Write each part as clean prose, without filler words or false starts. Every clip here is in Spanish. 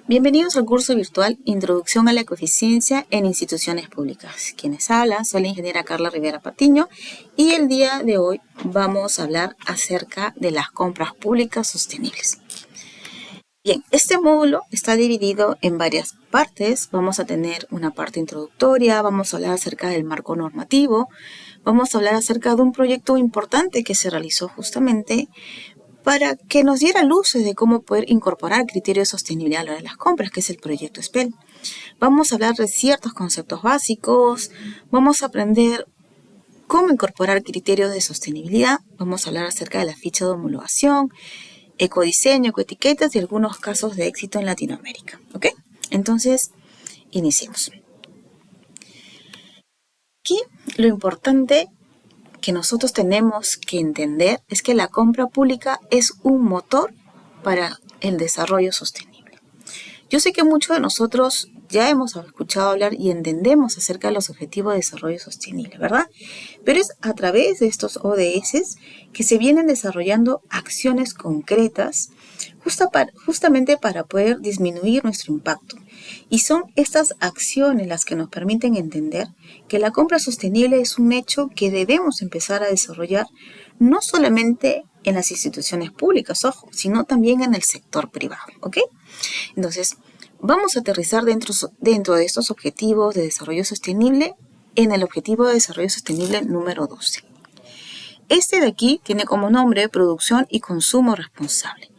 Bienvenidos al curso virtual Introducción a la Ecoeficiencia en Instituciones Públicas. Quienes hablan, soy la ingeniera Carla Rivera Patiño y el día de hoy vamos a hablar acerca de las compras públicas sostenibles. Bien, este módulo está dividido en varias partes. Vamos a tener una parte introductoria, vamos a hablar acerca del marco normativo, vamos a hablar acerca de un proyecto importante que se realizó justamente para que nos diera luces de cómo poder incorporar criterios de sostenibilidad a la hora de las compras, que es el proyecto SPEL. Vamos a hablar de ciertos conceptos básicos, vamos a aprender cómo incorporar criterios de sostenibilidad, vamos a hablar acerca de la ficha de homologación, ecodiseño, ecoetiquetas y algunos casos de éxito en Latinoamérica. ¿Ok? Entonces, iniciemos. Aquí lo importante que nosotros tenemos que entender es que la compra pública es un motor para el desarrollo sostenible. Yo sé que muchos de nosotros ya hemos escuchado hablar y entendemos acerca de los objetivos de desarrollo sostenible, ¿verdad? Pero es a través de estos ODS que se vienen desarrollando acciones concretas justamente para poder disminuir nuestro impacto. Y son estas acciones las que nos permiten entender que la compra sostenible es un hecho que debemos empezar a desarrollar no solamente en las instituciones públicas, ojo, sino también en el sector privado, ¿ok? Entonces, vamos a aterrizar dentro de estos objetivos de desarrollo sostenible en el objetivo de desarrollo sostenible número 12. Este de aquí tiene como nombre producción y consumo responsable.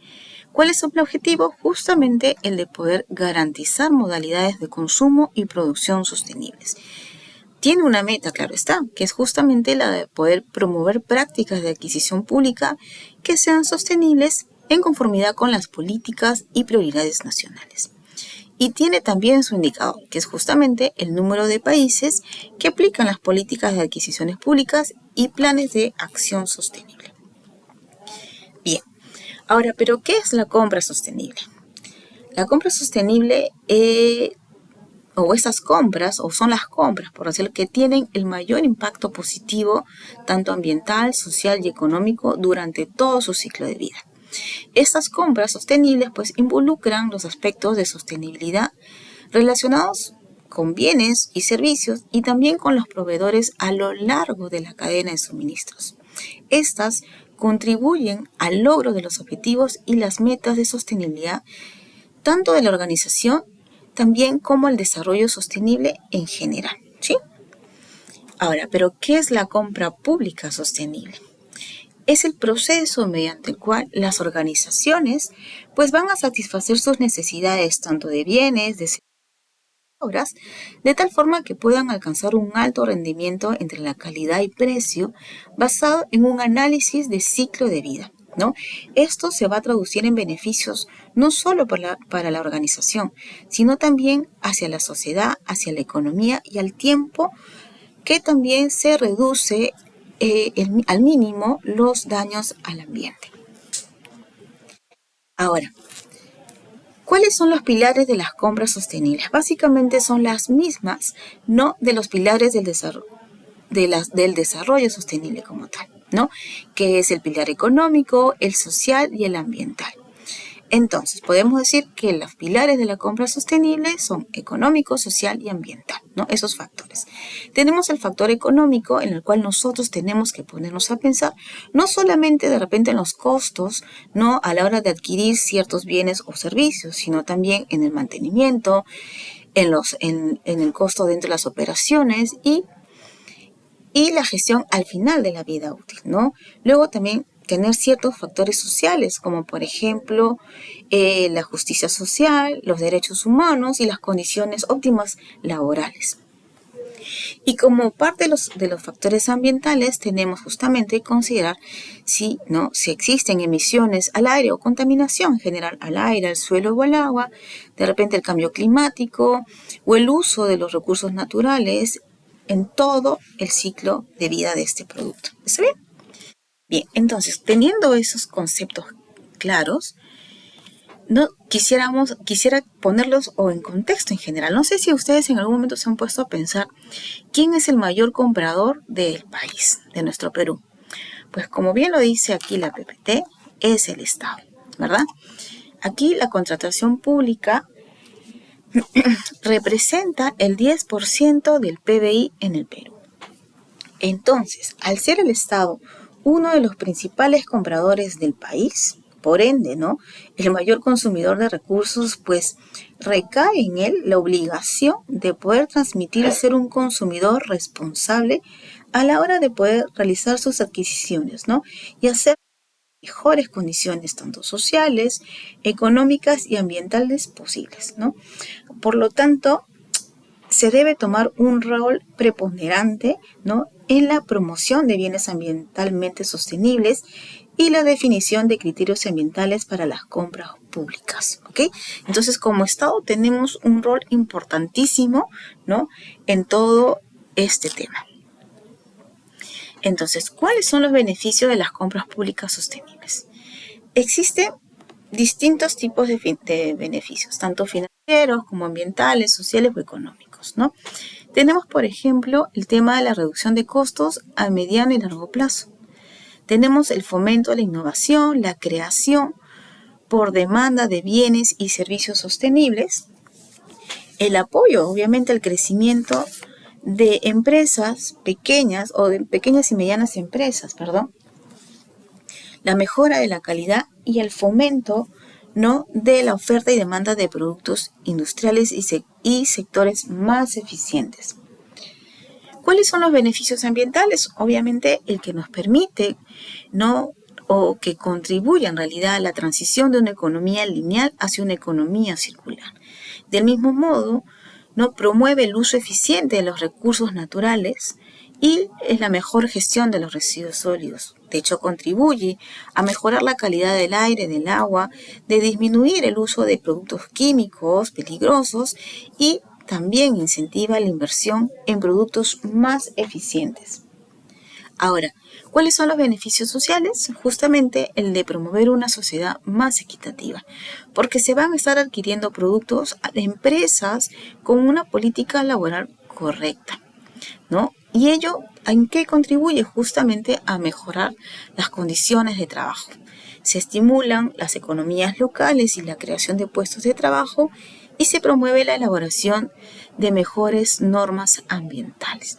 ¿Cuál es el objetivo? Justamente el de poder garantizar modalidades de consumo y producción sostenibles. Tiene una meta, claro está, que es justamente la de poder promover prácticas de adquisición pública que sean sostenibles en conformidad con las políticas y prioridades nacionales. Y tiene también su indicador, que es justamente el número de países que aplican las políticas de adquisiciones públicas y planes de acción sostenible. Bien, ahora, ¿pero qué es la compra sostenible? La compra sostenible son las compras, por decirlo, que tienen el mayor impacto positivo, tanto ambiental, social y económico, durante todo su ciclo de vida. Estas compras sostenibles pues involucran los aspectos de sostenibilidad relacionados con bienes y servicios y también con los proveedores a lo largo de la cadena de suministros. Estas contribuyen al logro de los objetivos y las metas de sostenibilidad tanto de la organización también como el desarrollo sostenible en general, ¿sí? Ahora, ¿pero qué es la compra pública sostenible? Es el proceso mediante el cual las organizaciones pues van a satisfacer sus necesidades tanto de bienes, de servicios, obras, de tal forma que puedan alcanzar un alto rendimiento entre la calidad y precio basado en un análisis de ciclo de vida, ¿no? Esto se va a traducir en beneficios no solo para la organización, sino también hacia la sociedad, hacia la economía y al tiempo que también se reduce al mínimo los daños al ambiente. Ahora, ¿cuáles son los pilares de las compras sostenibles? Básicamente son las mismas, no de los pilares del desarrollo sostenible como tal, ¿no? Que es el pilar económico, el social y el ambiental. Entonces, podemos decir que los pilares de la compra sostenible son económico, social y ambiental, ¿no? Esos factores. Tenemos el factor económico en el cual nosotros tenemos que ponernos a pensar no solamente de repente en los costos, ¿no? A la hora de adquirir ciertos bienes o servicios, sino también en el mantenimiento, en el costo dentro de las operaciones y la gestión al final de la vida útil, ¿no? Luego también tener ciertos factores sociales, como por ejemplo la justicia social, los derechos humanos y las condiciones óptimas laborales. Y como parte de los factores ambientales tenemos justamente que considerar si existen emisiones al aire o contaminación en general al aire, al suelo o al agua, de repente el cambio climático o el uso de los recursos naturales en todo el ciclo de vida de este producto. ¿Está bien? Bien, entonces, teniendo esos conceptos claros, quisiera ponerlos en contexto en general. No sé si ustedes en algún momento se han puesto a pensar quién es el mayor comprador del país, de nuestro Perú. Pues como bien lo dice aquí la PPT, es el Estado, ¿verdad? Aquí la contratación pública representa el 10% del PBI en el Perú. Entonces, al ser el Estado uno de los principales compradores del país, por ende, ¿no?, el mayor consumidor de recursos, pues recae en él la obligación de poder transmitir y ser un consumidor responsable a la hora de poder realizar sus adquisiciones, ¿no?, y hacer mejores condiciones tanto sociales, económicas y ambientales posibles, ¿no? Por lo tanto, se debe tomar un rol preponderante, ¿no?, en la promoción de bienes ambientalmente sostenibles y la definición de criterios ambientales para las compras públicas, ¿ok? Entonces, como Estado tenemos un rol importantísimo, ¿no?, en todo este tema. Entonces, ¿cuáles son los beneficios de las compras públicas sostenibles? Existen distintos tipos de beneficios, tanto financieros como ambientales, sociales o económicos, ¿no? Tenemos, por ejemplo, el tema de la reducción de costos a mediano y largo plazo. Tenemos el fomento a la innovación, la creación por demanda de bienes y servicios sostenibles, el apoyo, obviamente, al crecimiento de empresas pequeñas o de pequeñas y medianas empresas, la mejora de la calidad y el fomento, ¿no?, de la oferta y demanda de productos industriales y sectores más eficientes. ¿Cuáles son los beneficios ambientales? Obviamente el que nos permite, ¿no?, o que contribuye en realidad a la transición de una economía lineal hacia una economía circular. Del mismo modo, ¿no?, promueve el uso eficiente de los recursos naturales y es la mejor gestión de los residuos sólidos. De hecho, contribuye a mejorar la calidad del aire, del agua, de disminuir el uso de productos químicos peligrosos y también incentiva la inversión en productos más eficientes. Ahora, ¿cuáles son los beneficios sociales? Justamente el de promover una sociedad más equitativa, porque se van a estar adquiriendo productos de empresas con una política laboral correcta, ¿no? Y ello, ¿en qué contribuye? Justamente a mejorar las condiciones de trabajo. Se estimulan las economías locales y la creación de puestos de trabajo y se promueve la elaboración de mejores normas ambientales.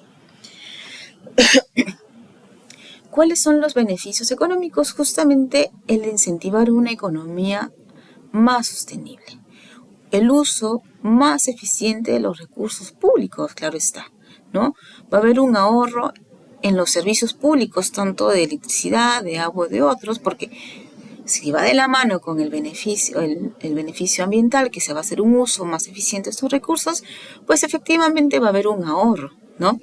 ¿Cuáles son los beneficios económicos? Justamente el de incentivar una economía más sostenible, el uso más eficiente de los recursos públicos, claro está, ¿no? Va a haber un ahorro en los servicios públicos, tanto de electricidad, de agua, de otros, porque si va de la mano con el beneficio ambiental, que se va a hacer un uso más eficiente de estos recursos, pues efectivamente va a haber un ahorro, ¿no?,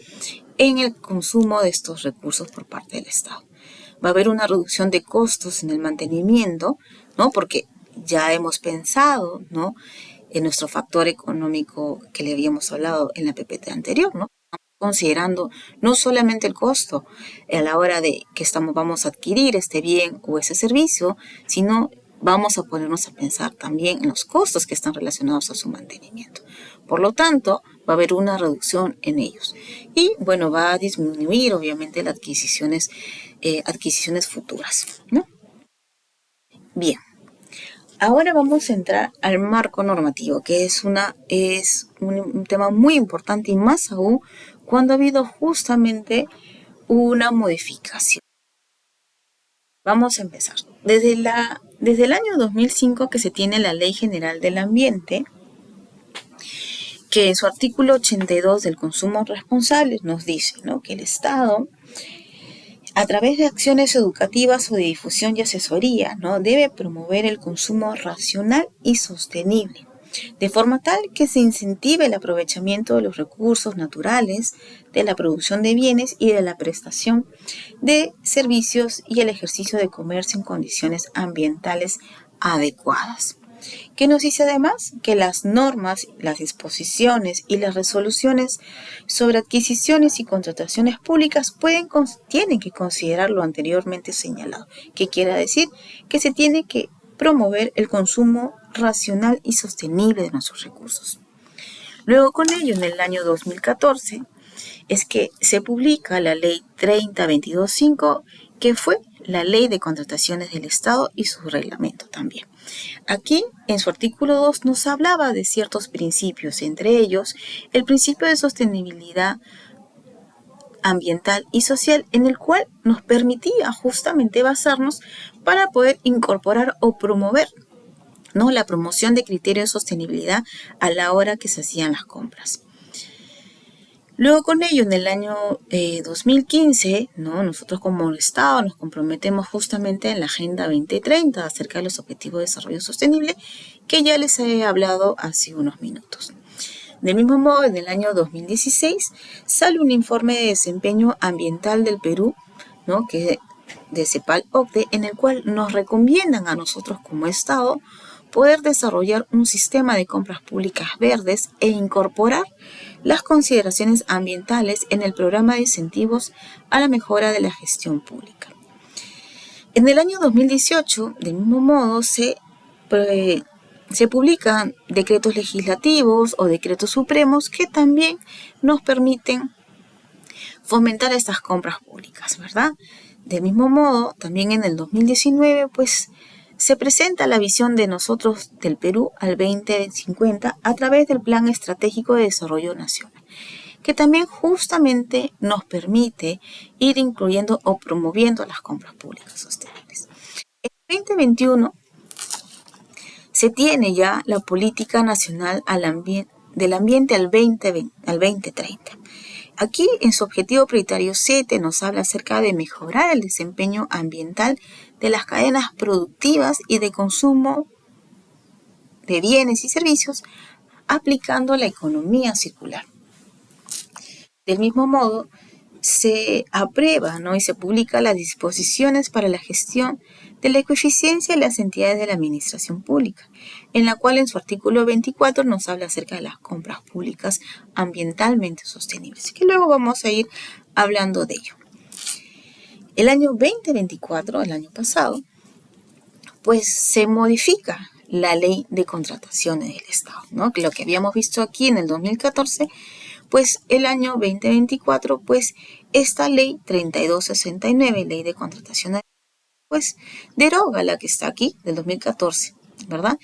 en el consumo de estos recursos por parte del Estado. Va a haber una reducción de costos en el mantenimiento, ¿no?, porque ya hemos pensado, ¿no?, en nuestro factor económico que le habíamos hablado en la PPT anterior, ¿no?, considerando no solamente el costo a la hora de que vamos a adquirir este bien o ese servicio, sino vamos a ponernos a pensar también en los costos que están relacionados a su mantenimiento. Por lo tanto, va a haber una reducción en ellos. Y, bueno, va a disminuir, obviamente, las adquisiciones futuras, ¿no? Bien. Ahora vamos a entrar al marco normativo, que es un tema muy importante y más aún cuando ha habido justamente una modificación. Vamos a empezar. Desde el año 2005 que se tiene la Ley General del Ambiente, que en su artículo 82 del consumo responsable nos dice, ¿no?, que el Estado, a través de acciones educativas o de difusión y asesoría, ¿no?, debe promover el consumo racional y sostenible, de forma tal que se incentive el aprovechamiento de los recursos naturales, de la producción de bienes y de la prestación de servicios y el ejercicio de comercio en condiciones ambientales adecuadas. ¿Qué nos dice además? Que las normas, las disposiciones y las resoluciones sobre adquisiciones y contrataciones públicas tienen que considerar lo anteriormente señalado. ¿Qué quiere decir? Que se tiene que promover el consumo racional y sostenible de nuestros recursos. Luego, con ello, en el año 2014, es que se publica la Ley 30.22.5, que fue la Ley de Contrataciones del Estado y su reglamento también. Aquí, en su artículo 2, nos hablaba de ciertos principios, entre ellos el principio de sostenibilidad ambiental y social, en el cual nos permitía justamente basarnos para poder incorporar o promover, ¿no?, la promoción de criterios de sostenibilidad a la hora que se hacían las compras. Luego con ello, en el año 2015, ¿no?, nosotros como Estado nos comprometemos justamente en la Agenda 2030 acerca de los Objetivos de Desarrollo Sostenible, que ya les he hablado hace unos minutos. Del mismo modo, en el año 2016 sale un informe de desempeño ambiental del Perú, ¿no?, que de CEPAL-OCDE, en el cual nos recomiendan a nosotros como Estado poder desarrollar un sistema de compras públicas verdes e incorporar las consideraciones ambientales en el programa de incentivos a la mejora de la gestión pública. En el año 2018, del mismo modo, se publican decretos legislativos o decretos supremos que también nos permiten fomentar estas compras públicas, ¿verdad? Del mismo modo, también en el 2019, pues, se presenta la visión de nosotros del Perú al 2050 a través del Plan Estratégico de Desarrollo Nacional, que también justamente nos permite ir incluyendo o promoviendo las compras públicas sostenibles. En 2021 se tiene ya la Política Nacional del Ambiente al 2030. Aquí, en su objetivo prioritario 7, nos habla acerca de mejorar el desempeño ambiental de las cadenas productivas y de consumo de bienes y servicios, aplicando la economía circular. Del mismo modo, se aprueba, ¿no?, y se publica las disposiciones para la gestión de la ecoeficiencia de las entidades de la administración pública, en la cual en su artículo 24 nos habla acerca de las compras públicas ambientalmente sostenibles, que luego vamos a ir hablando de ello. El año 2024, el año pasado, pues se modifica la Ley de Contrataciones del Estado, ¿no?, que lo que habíamos visto aquí en el 2014, pues el año 2024, pues esta ley 3269, Ley de Contrataciones, pues deroga la que está aquí del 2014, ¿verdad?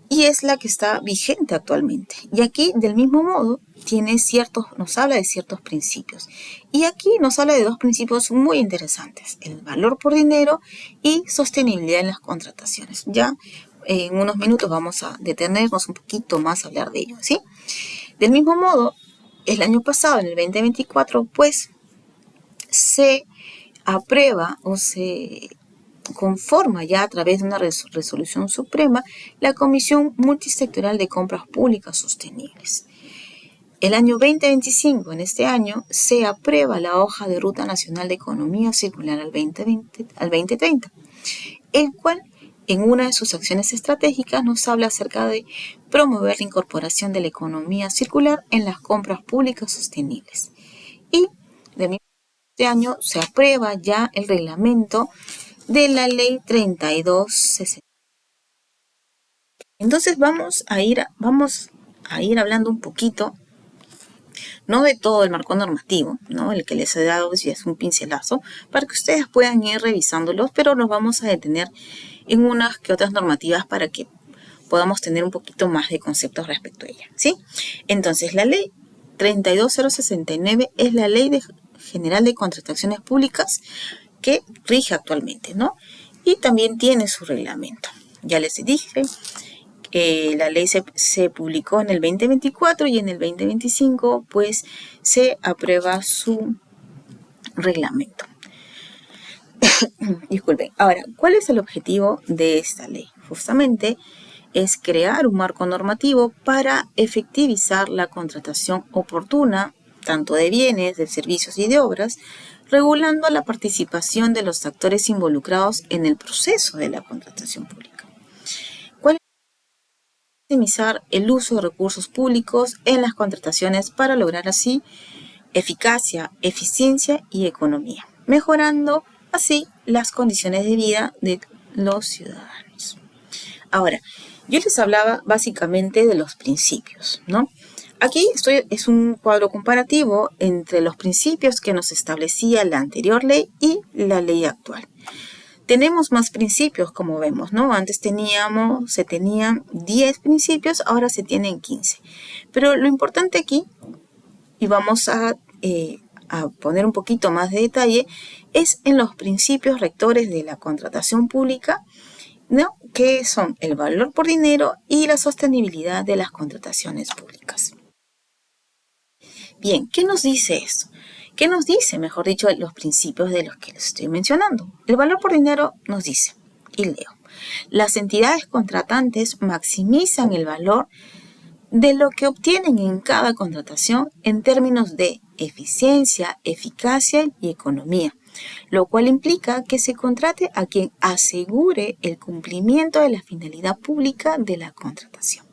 Y es la que está vigente actualmente. Y aquí, del mismo modo, nos habla de ciertos principios. Y aquí nos habla de dos principios muy interesantes: el valor por dinero y sostenibilidad en las contrataciones. Ya en unos minutos vamos a detenernos un poquito más a hablar de ello, ¿sí? Del mismo modo, el año pasado, en el 2024, pues se aprueba o se conforma ya a través de una resolución suprema la Comisión Multisectorial de Compras Públicas Sostenibles. El año 2025, en este año, se aprueba la Hoja de Ruta Nacional de Economía Circular al 2030, el cual en una de sus acciones estratégicas nos habla acerca de promover la incorporación de la economía circular en las compras públicas sostenibles. Y de este año se aprueba ya el reglamento de la Ley 3260. Entonces vamos a ir hablando un poquito, no de todo el marco normativo, ¿no?, el que les he dado es un pincelazo para que ustedes puedan ir revisándolos, pero nos vamos a detener en unas que otras normativas para que podamos tener un poquito más de conceptos respecto a ella, ¿sí? Entonces, la Ley 32069 es la Ley General de Contrataciones Públicas que rige actualmente, ¿no? Y también tiene su reglamento. Ya les dije que la ley se publicó en el 2024 y en el 2025 pues se aprueba su reglamento. Disculpen. Ahora, ¿cuál es el objetivo de esta ley? Justamente es crear un marco normativo para efectivizar la contratación oportuna, tanto de bienes, de servicios y de obras, regulando la participación de los actores involucrados en el proceso de la contratación pública. ¿Cuál es? Optimizar el uso de recursos públicos en las contrataciones para lograr así eficacia, eficiencia y economía, mejorando así las condiciones de vida de los ciudadanos. Ahora, yo les hablaba básicamente de los principios, ¿no? Aquí es un cuadro comparativo entre los principios que nos establecía la anterior ley y la ley actual. Tenemos más principios, como vemos, ¿no? Antes se tenían 10 principios, ahora se tienen 15. Pero lo importante aquí, y vamos a poner un poquito más de detalle, es en los principios rectores de la contratación pública, ¿no? Que son el valor por dinero y la sostenibilidad de las contrataciones públicas. Bien, ¿qué nos dice esto? ¿Qué nos dice, mejor dicho, los principios de los que les estoy mencionando? El valor por dinero nos dice, y leo, las entidades contratantes maximizan el valor de lo que obtienen en cada contratación en términos de eficiencia, eficacia y economía, lo cual implica que se contrate a quien asegure el cumplimiento de la finalidad pública de la contratación,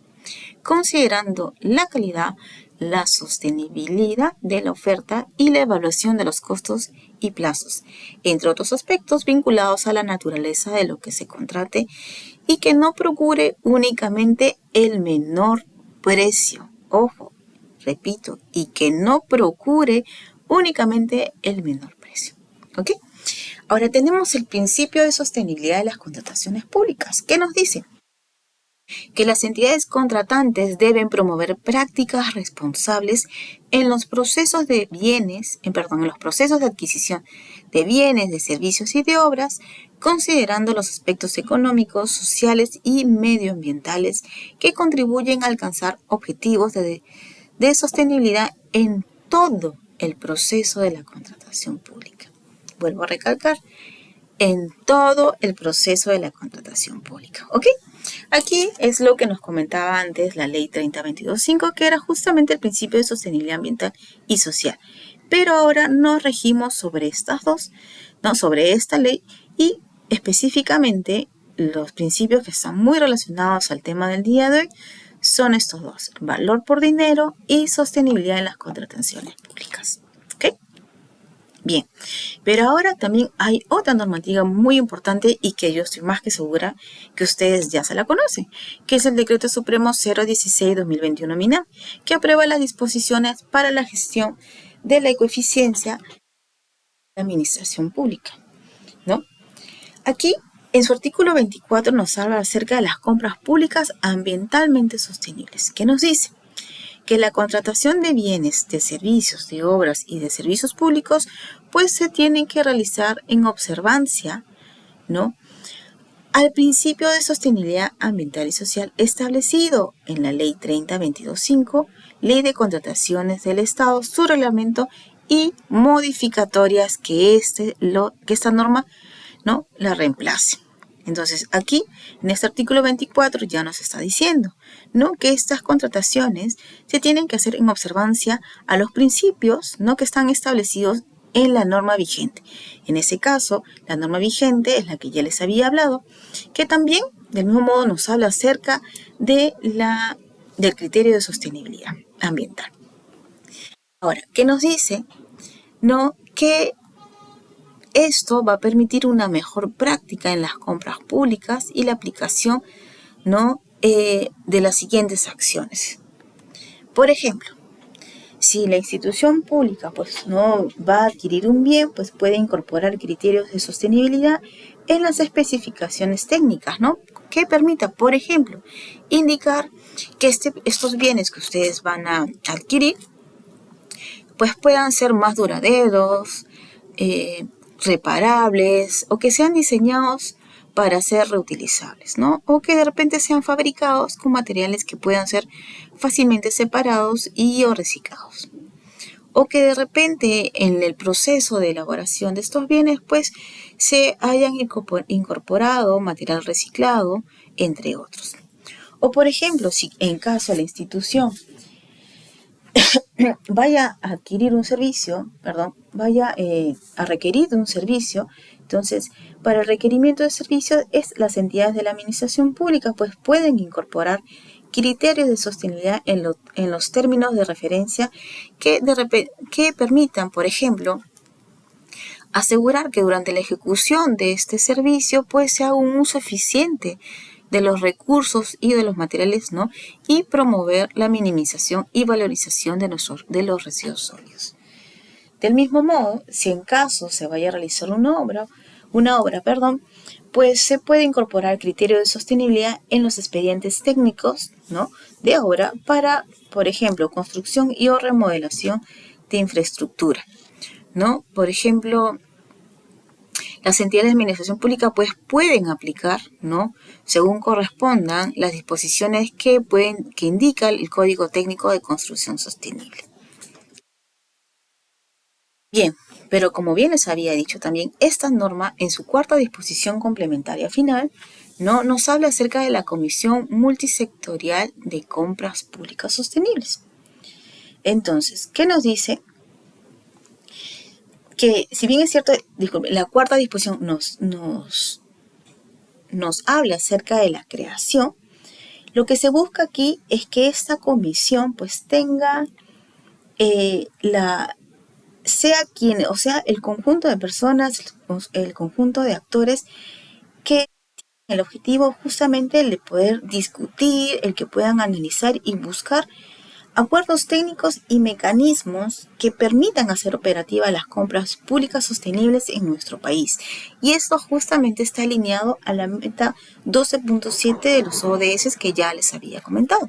considerando la calidad, la sostenibilidad de la oferta y la evaluación de los costos y plazos, entre otros aspectos vinculados a la naturaleza de lo que se contrate y que no procure únicamente el menor precio. Ojo, repito, y que no procure únicamente el menor precio. ¿Ok? Ahora tenemos el principio de sostenibilidad de las contrataciones públicas. ¿Qué nos dice? Que las entidades contratantes deben promover prácticas responsables en los procesos de en los procesos de adquisición de bienes, de servicios y de obras, considerando los aspectos económicos, sociales y medioambientales que contribuyen a alcanzar objetivos de sostenibilidad en todo el proceso de la contratación pública. Vuelvo a recalcar, en todo el proceso de la contratación pública. ¿Ok? Aquí es lo que nos comentaba antes la ley 3022.5, que era justamente el principio de sostenibilidad ambiental y social. Pero ahora nos regimos sobre estas dos, ¿no? Sobre esta ley y específicamente los principios que están muy relacionados al tema del día de hoy son estos dos, valor por dinero y sostenibilidad en las contrataciones públicas. ¿Ok? Bien, pero ahora también hay otra normativa muy importante y que yo estoy más que segura que ustedes ya se la conocen, que es el Decreto Supremo 016/2021 MINAM, que aprueba las disposiciones para la gestión de la ecoeficiencia de la administración pública, ¿no? Aquí, en su artículo 24, nos habla acerca de las compras públicas ambientalmente sostenibles. ¿Qué nos dice? Que la contratación de bienes, de servicios, de obras y de servicios públicos, pues se tienen que realizar en observancia, ¿no?, al principio de sostenibilidad ambiental y social establecido en la Ley 3022.5, Ley de Contrataciones del Estado, su reglamento y modificatorias que esta norma, ¿no?, la reemplace. Entonces, aquí, en este artículo 24, ya nos está diciendo, ¿no?, que estas contrataciones se tienen que hacer en observancia a los principios, ¿no?, que están establecidos en la norma vigente. En ese caso, la norma vigente es la que ya les había hablado, que también, del mismo modo, nos habla acerca del criterio de sostenibilidad ambiental. Ahora, ¿qué nos dice? No, que esto va a permitir una mejor práctica en las compras públicas y la aplicación, ¿no?, de las siguientes acciones. Por ejemplo, si la institución pública pues, no va a adquirir un bien, pues puede incorporar criterios de sostenibilidad en las especificaciones técnicas, ¿no?, que permita, por ejemplo, indicar que estos bienes que ustedes van a adquirir pues puedan ser más duraderos, reparables o que sean diseñados para ser reutilizables, ¿no? O que de repente sean fabricados con materiales que puedan ser fácilmente separados o reciclados. O que de repente en el proceso de elaboración de estos bienes pues se hayan incorporado material reciclado, entre otros. O por ejemplo, si en caso la institución vaya a adquirir un servicio, vaya a requerir de un servicio, entonces para el requerimiento de servicio las entidades de la administración pública pues pueden incorporar criterios de sostenibilidad en los términos de referencia que permitan, por ejemplo, asegurar que durante la ejecución de este servicio pues se haga un uso eficiente de los recursos y de los materiales, ¿no?, y promover la minimización y valorización de los residuos sólidos. Del mismo modo, si en caso se vaya a realizar una obra, pues se puede incorporar criterio de sostenibilidad en los expedientes técnicos, ¿no?, de obra para, por ejemplo, construcción y o remodelación de infraestructura, ¿no? Por ejemplo, las entidades de administración pública pues pueden aplicar, ¿no?, según correspondan las disposiciones que indica el Código Técnico de Construcción Sostenible. Bien, pero como bien les había dicho también, esta norma en su cuarta disposición complementaria final, ¿no?, nos habla acerca de la Comisión Multisectorial de Compras Públicas Sostenibles. Entonces, ¿qué nos dice? Que si bien es cierto, la cuarta disposición nos habla acerca de la creación, lo que se busca aquí es que esta comisión pues tenga sea el conjunto de personas, el conjunto de actores que tienen el objetivo justamente el de poder discutir, el que puedan analizar y buscar acuerdos técnicos y mecanismos que permitan hacer operativas las compras públicas sostenibles en nuestro país. Y esto justamente está alineado a la meta 12.7 de los ODS que ya les había comentado.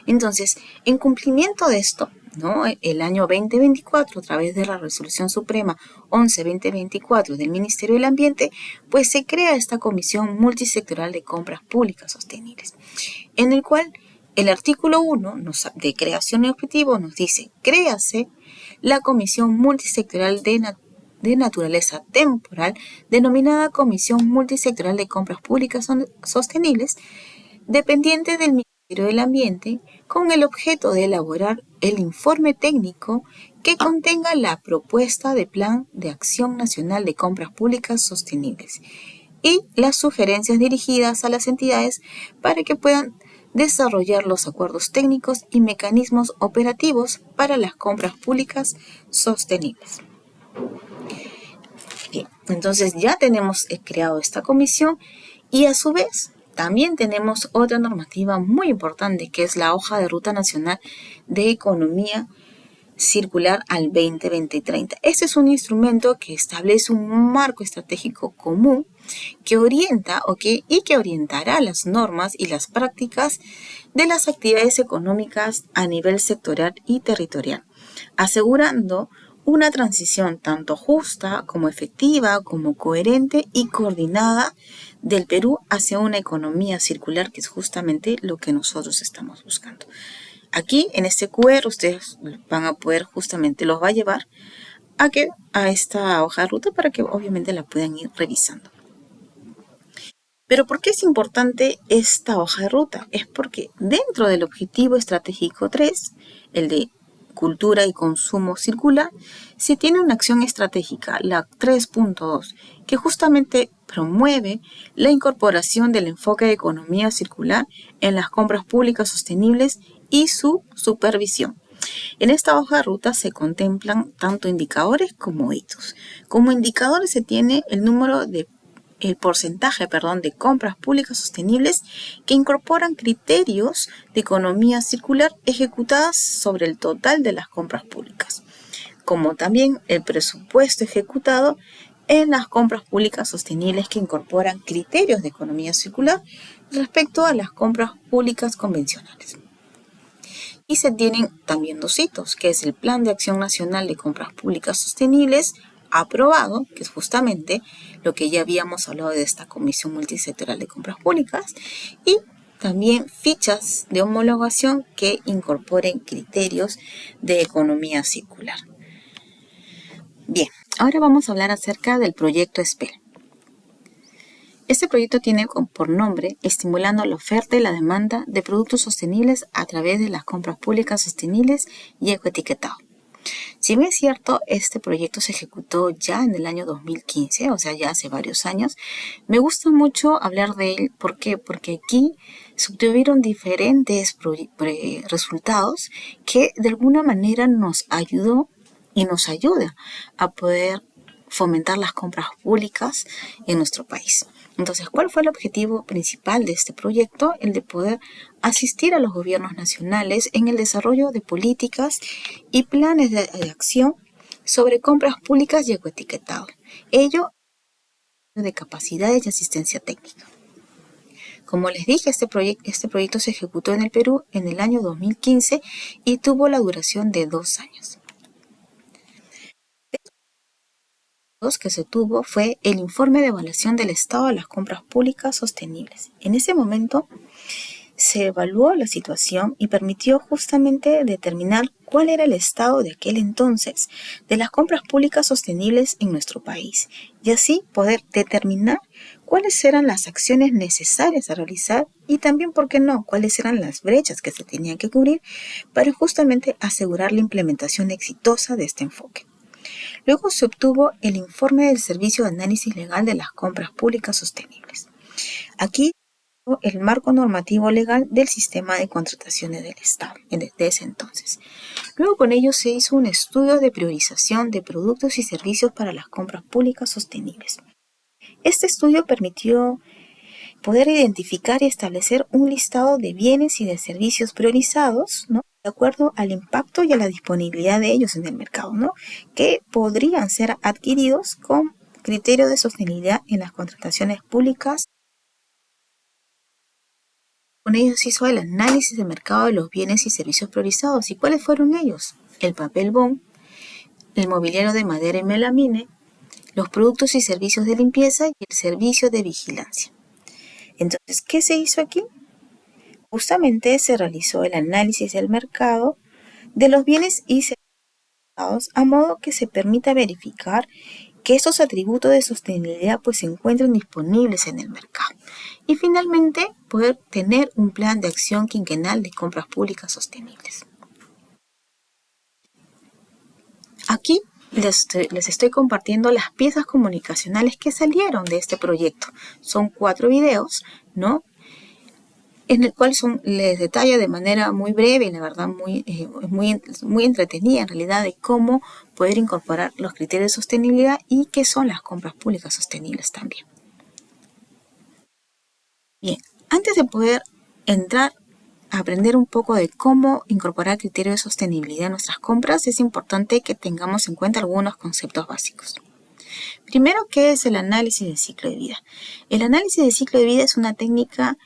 Entonces, en cumplimiento de esto, ¿no?, el año 2024, a través de la Resolución Suprema 11-2024 del Ministerio del Ambiente, pues se crea esta Comisión Multisectorial de Compras Públicas Sostenibles, en el cual el artículo 1 de creación y objetivo nos dice: créase la Comisión Multisectorial de Naturaleza Temporal, denominada Comisión Multisectorial de Compras Públicas Sostenibles, dependiente del Ministerio del Ambiente, con el objeto de elaborar el informe técnico que contenga la propuesta de Plan de Acción Nacional de Compras Públicas Sostenibles y las sugerencias dirigidas a las entidades para que puedan desarrollar los acuerdos técnicos y mecanismos operativos para las compras públicas sostenibles. Bien, entonces ya tenemos creado esta comisión y a su vez también tenemos otra normativa muy importante que es la Hoja de Ruta Nacional de Economía Circular al 2020-30. Este es un instrumento que establece un marco estratégico común que orienta y que orientará las normas y las prácticas de las actividades económicas a nivel sectorial y territorial, asegurando una transición tanto justa como efectiva, como coherente y coordinada del Perú hacia una economía circular, que es justamente lo que nosotros estamos buscando. Aquí en este QR ustedes van a poder justamente, los va a llevar a esta hoja de ruta para que obviamente la puedan ir revisando. Pero ¿por qué es importante esta hoja de ruta? Es porque dentro del objetivo estratégico 3, el de cultura y consumo circular, se tiene una acción estratégica, la 3.2, que justamente promueve la incorporación del enfoque de economía circular en las compras públicas sostenibles y su supervisión. En esta hoja de ruta se contemplan tanto indicadores como hitos. Como indicadores se tiene el porcentaje de compras públicas sostenibles que incorporan criterios de economía circular ejecutadas sobre el total de las compras públicas, como también el presupuesto ejecutado en las compras públicas sostenibles que incorporan criterios de economía circular respecto a las compras públicas convencionales. Y se tienen también dos hitos, que es el Plan de Acción Nacional de Compras Públicas Sostenibles, aprobado, que es justamente lo que ya habíamos hablado de esta Comisión Multisectorial de Compras Públicas, y también fichas de homologación que incorporen criterios de economía circular. Bien, ahora vamos a hablar acerca del proyecto SPEL. Este proyecto tiene por nombre Estimulando la oferta y la demanda de productos sostenibles a través de las compras públicas sostenibles y ecoetiquetado. Si bien es cierto, este proyecto se ejecutó ya en el año 2015, o sea, ya hace varios años, me gusta mucho hablar de él. ¿Por qué? Porque aquí se obtuvieron diferentes resultados que de alguna manera nos ayudó y nos ayuda a poder fomentar las compras públicas en nuestro país. Entonces, ¿cuál fue el objetivo principal de este proyecto? El de poder asistir a los gobiernos nacionales en el desarrollo de políticas y planes de acción sobre compras públicas y ecoetiquetado. Ello de capacidades y asistencia técnica. Como les dije, este proyecto se ejecutó en el Perú en el año 2015 y tuvo la duración de 2 años. Los que se tuvo fue el informe de evaluación del estado de las compras públicas sostenibles. En ese momento se evaluó la situación y permitió justamente determinar cuál era el estado de aquel entonces de las compras públicas sostenibles en nuestro país y así poder determinar cuáles eran las acciones necesarias a realizar y también, ¿por qué no?, cuáles eran las brechas que se tenían que cubrir para justamente asegurar la implementación exitosa de este enfoque. Luego se obtuvo el informe del Servicio de Análisis Legal de las Compras Públicas Sostenibles. Aquí el marco normativo legal del sistema de contrataciones del Estado desde ese entonces. Luego con ello se hizo un estudio de priorización de productos y servicios para las compras públicas sostenibles. Este estudio permitió poder identificar y establecer un listado de bienes y de servicios priorizados, ¿no?, de acuerdo al impacto y a la disponibilidad de ellos en el mercado, ¿no?, que podrían ser adquiridos con criterio de sostenibilidad en las contrataciones públicas. Con ellos se hizo el análisis de mercado de los bienes y servicios priorizados. ¿Y cuáles fueron ellos? El papel bond, el mobiliario de madera y melamine, los productos y servicios de limpieza y el servicio de vigilancia. Entonces, ¿qué se hizo aquí? Justamente se realizó el análisis del mercado de los bienes y servicios a modo que se permita verificar que estos atributos de sostenibilidad pues se encuentren disponibles en el mercado. Y finalmente, poder tener un plan de acción quinquenal de compras públicas sostenibles. Aquí les estoy compartiendo las piezas comunicacionales que salieron de este proyecto. Son 4 videos, ¿no?, en el cual les detalla de manera muy breve y la verdad muy entretenida en realidad de cómo poder incorporar los criterios de sostenibilidad y qué son las compras públicas sostenibles también. Bien, antes de poder entrar a aprender un poco de cómo incorporar criterios de sostenibilidad en nuestras compras, es importante que tengamos en cuenta algunos conceptos básicos. Primero, ¿qué es el análisis de ciclo de vida? El análisis de ciclo de vida es una técnica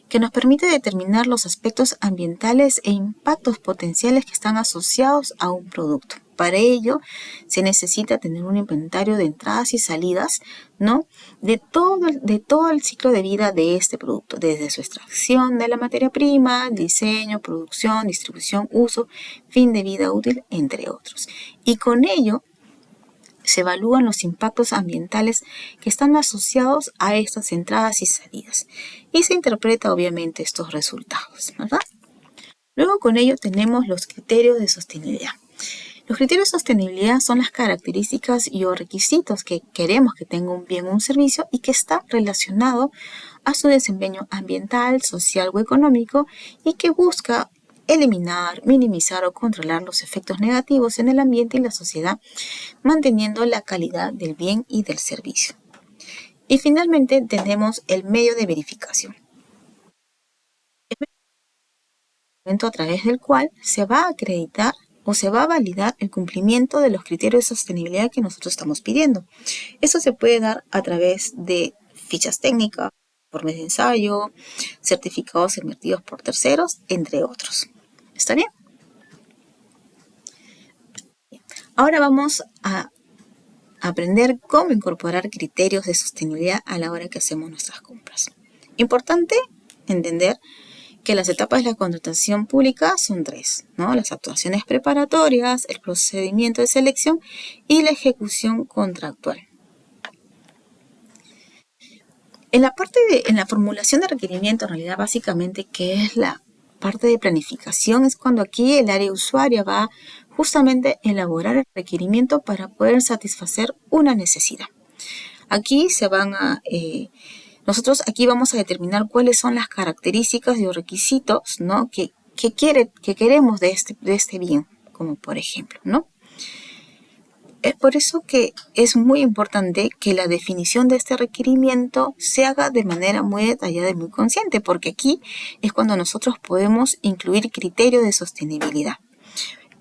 que nos permite determinar los aspectos ambientales e impactos potenciales que están asociados a un producto. Para ello, se necesita tener un inventario de entradas y salidas, ¿no?, de todo el ciclo de vida de este producto, desde su extracción de la materia prima, diseño, producción, distribución, uso, fin de vida útil, entre otros. Y con ello, se evalúan los impactos ambientales que están asociados a estas entradas y salidas. Y se interpreta obviamente estos resultados, ¿verdad? Luego con ello tenemos los criterios de sostenibilidad. Los criterios de sostenibilidad son las características y o requisitos que queremos que tenga un bien o un servicio y que está relacionado a su desempeño ambiental, social o económico y que busca eliminar, minimizar o controlar los efectos negativos en el ambiente y la sociedad, manteniendo la calidad del bien y del servicio. Y finalmente tenemos el medio de verificación, a través del cual se va a acreditar o se va a validar el cumplimiento de los criterios de sostenibilidad que nosotros estamos pidiendo. Eso se puede dar a través de fichas técnicas, informes de ensayo, certificados emitidos por terceros, entre otros. ¿Está bien? Ahora vamos a aprender cómo incorporar criterios de sostenibilidad a la hora que hacemos nuestras compras. Importante entender que las etapas de la contratación pública son 3, ¿no? Las actuaciones preparatorias, el procedimiento de selección y la ejecución contractual. En la formulación de requerimiento, en realidad básicamente, que es la parte de planificación, es cuando aquí el área usuaria va justamente a elaborar el requerimiento para poder satisfacer una necesidad. Aquí nosotros aquí vamos a determinar cuáles son las características y los requisitos, ¿no?, que queremos de este bien, como por ejemplo, ¿no? Es por eso que es muy importante que la definición de este requerimiento se haga de manera muy detallada y muy consciente, porque aquí es cuando nosotros podemos incluir criterios de sostenibilidad.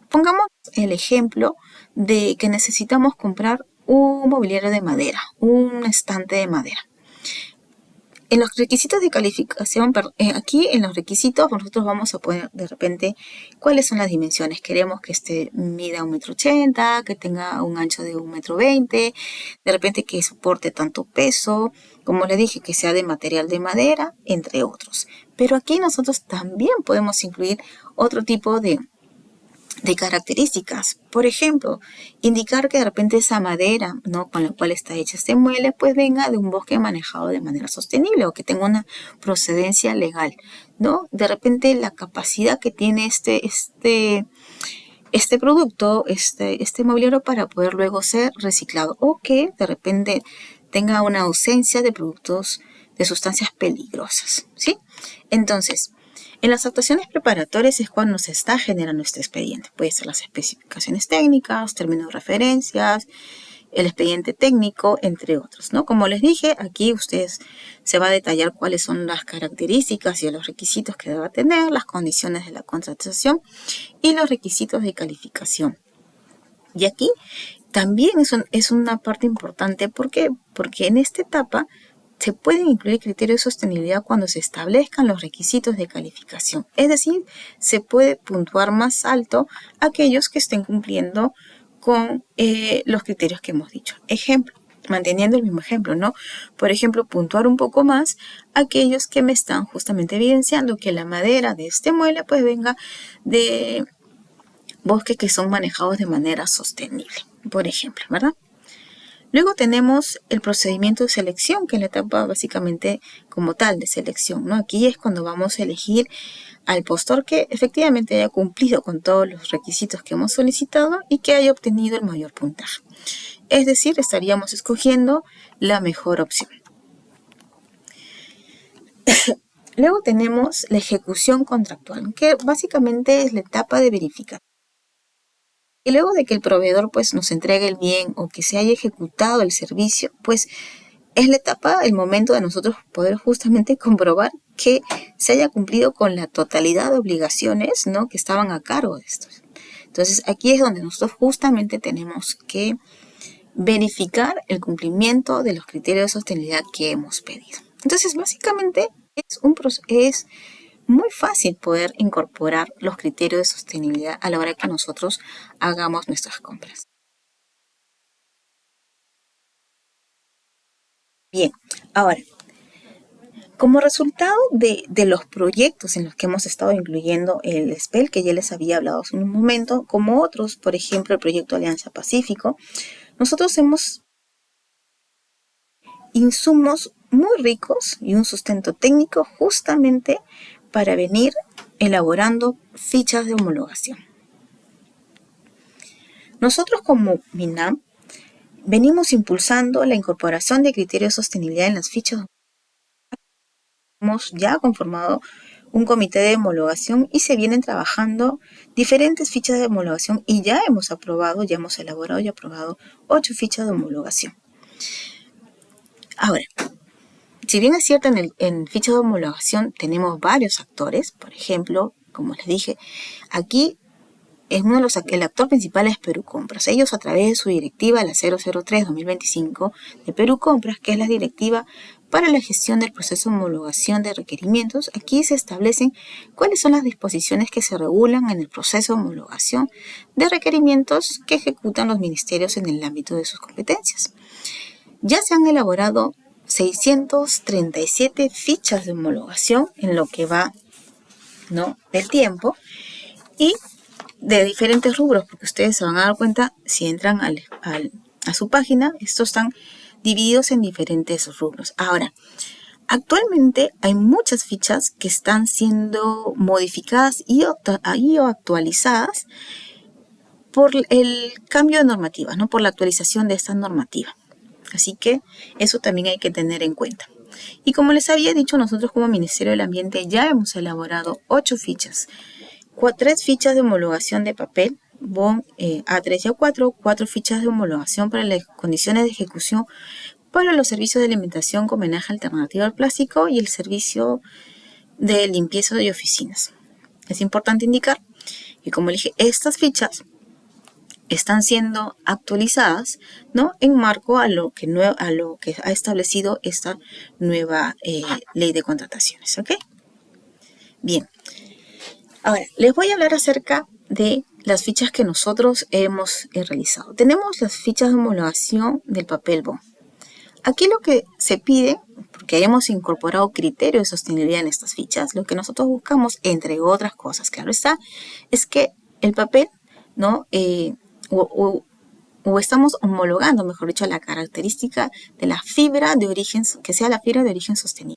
Pongamos el ejemplo de que necesitamos comprar un mobiliario de madera, un estante de madera. En los requisitos de calificación, aquí en los requisitos nosotros vamos a poner de repente cuáles son las dimensiones. Queremos que mida 1,80 m, que tenga un ancho de 1,20 m, de repente que soporte tanto peso, como le dije, que sea de material de madera, entre otros. Pero aquí nosotros también podemos incluir otro tipo de características. Por ejemplo, indicar que de repente esa madera, ¿no?, con la cual está hecha este mueble, pues venga de un bosque manejado de manera sostenible o que tenga una procedencia legal, ¿no? De repente la capacidad que tiene este producto, este mobiliario para poder luego ser reciclado, o que de repente tenga una ausencia de productos, de sustancias peligrosas, ¿sí? Entonces, en las actuaciones preparatorias es cuando se está generando este expediente. Puede ser las especificaciones técnicas, términos de referencias, el expediente técnico, entre otros, ¿no? Como les dije, aquí ustedes se va a detallar cuáles son las características y los requisitos que deba tener, las condiciones de la contratación y los requisitos de calificación. Y aquí también es una parte importante. ¿Por qué? Porque en esta etapa se pueden incluir criterios de sostenibilidad cuando se establezcan los requisitos de calificación. Es decir, se puede puntuar más alto aquellos que estén cumpliendo con los criterios que hemos dicho. Ejemplo, manteniendo el mismo ejemplo, ¿no? Por ejemplo, puntuar un poco más aquellos que me están justamente evidenciando que la madera de este mueble pues venga de bosques que son manejados de manera sostenible, por ejemplo, ¿verdad? Luego tenemos el procedimiento de selección, que es la etapa básicamente como tal de selección, ¿no? Aquí es cuando vamos a elegir al postor que efectivamente haya cumplido con todos los requisitos que hemos solicitado y que haya obtenido el mayor puntaje. Es decir, estaríamos escogiendo la mejor opción. Luego tenemos la ejecución contractual, que básicamente es la etapa de verificación. Y luego de que el proveedor pues nos entregue el bien o que se haya ejecutado el servicio, pues es la etapa, el momento de nosotros poder justamente comprobar que se haya cumplido con la totalidad de obligaciones, ¿no?, que estaban a cargo de esto. Entonces aquí es donde nosotros justamente tenemos que verificar el cumplimiento de los criterios de sostenibilidad que hemos pedido. Entonces básicamente es muy fácil poder incorporar los criterios de sostenibilidad a la hora que nosotros hagamos nuestras compras. Bien, ahora, como resultado de los proyectos en los que hemos estado incluyendo el SPEL, que ya les había hablado hace un momento, como otros, por ejemplo, el proyecto Alianza Pacífico, nosotros hemos insumos muy ricos y un sustento técnico justamente para venir elaborando fichas de homologación. Nosotros como MINAM venimos impulsando la incorporación de criterios de sostenibilidad en las fichas. Hemos ya conformado un comité de homologación y se vienen trabajando diferentes fichas de homologación y ya hemos elaborado y aprobado 8 fichas de homologación. Ahora, si bien es cierto, en fichas de homologación tenemos varios actores, por ejemplo, como les dije, aquí el actor principal es Perú Compras. Ellos, a través de su directiva, la 003/2025 de Perú Compras, que es la directiva para la gestión del proceso de homologación de requerimientos, aquí se establecen cuáles son las disposiciones que se regulan en el proceso de homologación de requerimientos que ejecutan los ministerios en el ámbito de sus competencias. Ya se han elaborado 637 fichas de homologación en lo que va, ¿no?, del tiempo, y de diferentes rubros, porque ustedes se van a dar cuenta si entran a su página, estos están divididos en diferentes rubros. Ahora, actualmente hay muchas fichas que están siendo modificadas y o actualizadas por el cambio de normativa, ¿no?, por la actualización de esta normativa. Así que eso también hay que tener en cuenta. Y como les había dicho, nosotros como Ministerio del Ambiente ya hemos elaborado 8 fichas. 3 fichas de homologación de papel, BON A3 y A4, 4 fichas de homologación para las condiciones de ejecución para los servicios de alimentación con homenaje alternativo al plástico y el servicio de limpieza de oficinas. Es importante indicar que, como dije, estas fichas están siendo actualizadas, ¿no? En marco a lo que ha establecido esta nueva ley de contrataciones, ¿ok? Bien, ahora les voy a hablar acerca de las fichas que nosotros hemos realizado. Tenemos las fichas de homologación del papel bond. Aquí lo que se pide, porque hemos incorporado criterios de sostenibilidad en estas fichas, lo que nosotros buscamos, entre otras cosas, claro está, es que el papel, ¿no? O estamos homologando, mejor dicho, la característica de la fibra de origen, que sea la fibra de origen sostenible.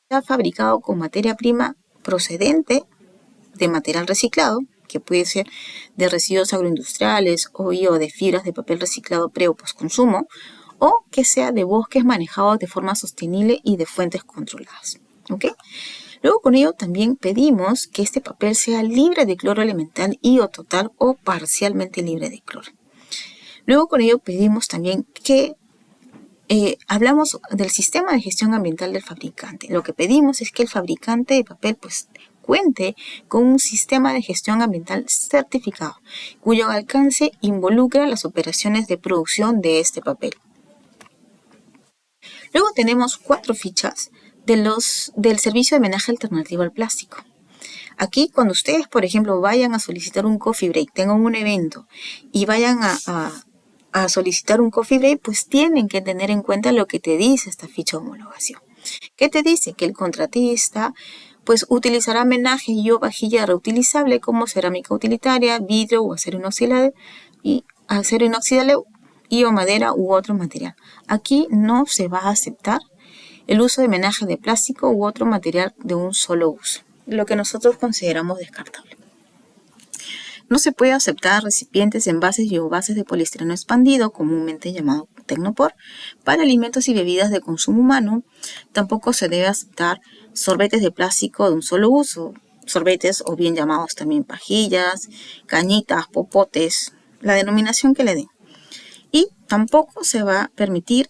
Está fabricado con materia prima procedente de material reciclado, que puede ser de residuos agroindustriales o de fibras de papel reciclado pre o postconsumo, o que sea de bosques manejados de forma sostenible y de fuentes controladas. ¿Ok? Luego con ello también pedimos que este papel sea libre de cloro elemental y o total o parcialmente libre de cloro. Luego con ello pedimos también que hablamos del sistema de gestión ambiental del fabricante. Lo que pedimos es que el fabricante de papel pues cuente con un sistema de gestión ambiental certificado, cuyo alcance involucra las operaciones de producción de este papel. Luego tenemos 4 fichas del servicio de homenaje alternativo al plástico. Aquí, cuando ustedes, por ejemplo, vayan a solicitar un coffee break, tengan un evento y vayan a solicitar un coffee break, pues tienen que tener en cuenta lo que te dice esta ficha de homologación. ¿Qué te dice? Que el contratista pues utilizará menaje y o vajilla reutilizable como cerámica utilitaria, vidrio o acero inoxidable y o madera u otro material. Aquí no se va a aceptar el uso de menaje de plástico u otro material de un solo uso, lo que nosotros consideramos descartable. No se puede aceptar recipientes, envases y o bases de poliestireno expandido, comúnmente llamado Tecnopor, para alimentos y bebidas de consumo humano. Tampoco se debe aceptar sorbetes de plástico de un solo uso, sorbetes o bien llamados también pajillas, cañitas, popotes, la denominación que le den. Y tampoco se va a permitir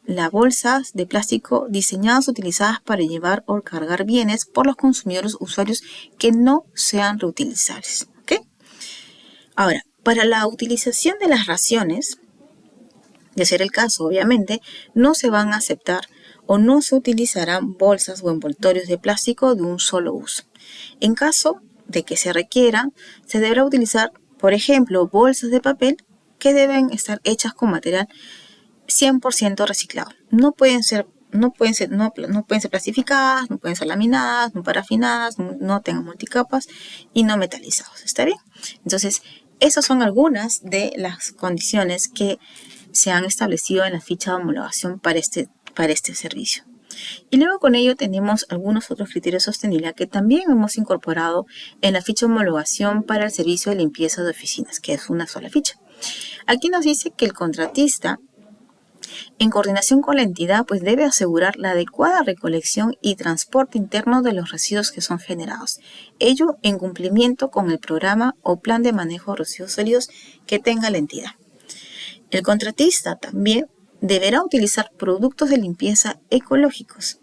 las bolsas de plástico diseñadas o utilizadas para llevar o cargar bienes por los consumidores usuarios que no sean reutilizables. ¿Ok? Ahora, para la utilización de las raciones, de ser el caso, obviamente, no se van a aceptar o no se utilizarán bolsas o envoltorios de plástico de un solo uso. En caso de que se requiera, se deberá utilizar, por ejemplo, bolsas de papel que deben estar hechas con material 100% reciclado. No pueden ser plastificadas, no pueden ser laminadas, no parafinadas, no tengan multicapas y no metalizados. ¿Está bien? Entonces, esas son algunas de las condiciones que se han establecido en la ficha de homologación para este servicio. Y luego con ello tenemos algunos otros criterios de sostenibilidad que también hemos incorporado en la ficha de homologación para el servicio de limpieza de oficinas, que es una sola ficha. Aquí nos dice que el contratista, en coordinación con la entidad, pues debe asegurar la adecuada recolección y transporte interno de los residuos que son generados. Ello en cumplimiento con el programa o plan de manejo de residuos sólidos que tenga la entidad. El contratista también deberá utilizar productos de limpieza ecológicos.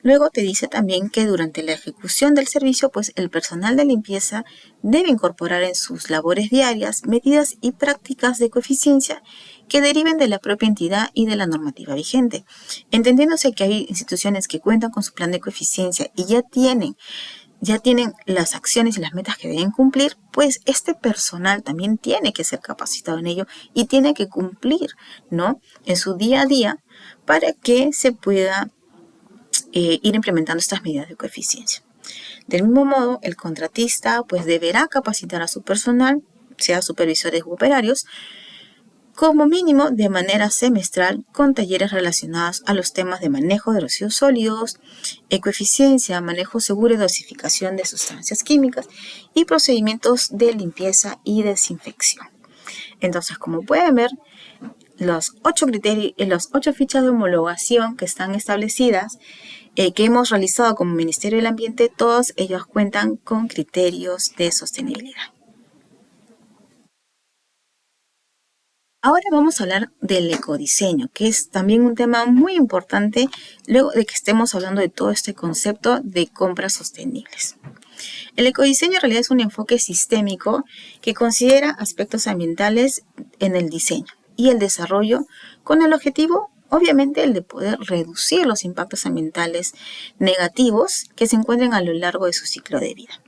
Luego te dice también que durante la ejecución del servicio, pues el personal de limpieza debe incorporar en sus labores diarias medidas y prácticas de coeficiencia que deriven de la propia entidad y de la normativa vigente. Entendiéndose que hay instituciones que cuentan con su plan de coeficiencia y ya tienen las acciones y las metas que deben cumplir, pues este personal también tiene que ser capacitado en ello y tiene que cumplir, ¿no?, en su día a día para que se pueda ir implementando estas medidas de coeficiencia. Del mismo modo, el contratista pues deberá capacitar a su personal, sea supervisores u operarios, como mínimo de manera semestral con talleres relacionados a los temas de manejo de residuos sólidos, ecoeficiencia, manejo seguro y dosificación de sustancias químicas y procedimientos de limpieza y desinfección. Entonces, como pueden ver, los 8 criterios, las 8 fichas de homologación que están establecidas, que hemos realizado como Ministerio del Ambiente, todos ellos cuentan con criterios de sostenibilidad. Ahora vamos a hablar del ecodiseño, que es también un tema muy importante luego de que estemos hablando de todo este concepto de compras sostenibles. El ecodiseño en realidad es un enfoque sistémico que considera aspectos ambientales en el diseño y el desarrollo con el objetivo, obviamente, el de poder reducir los impactos ambientales negativos que se encuentran a lo largo de su ciclo de vida.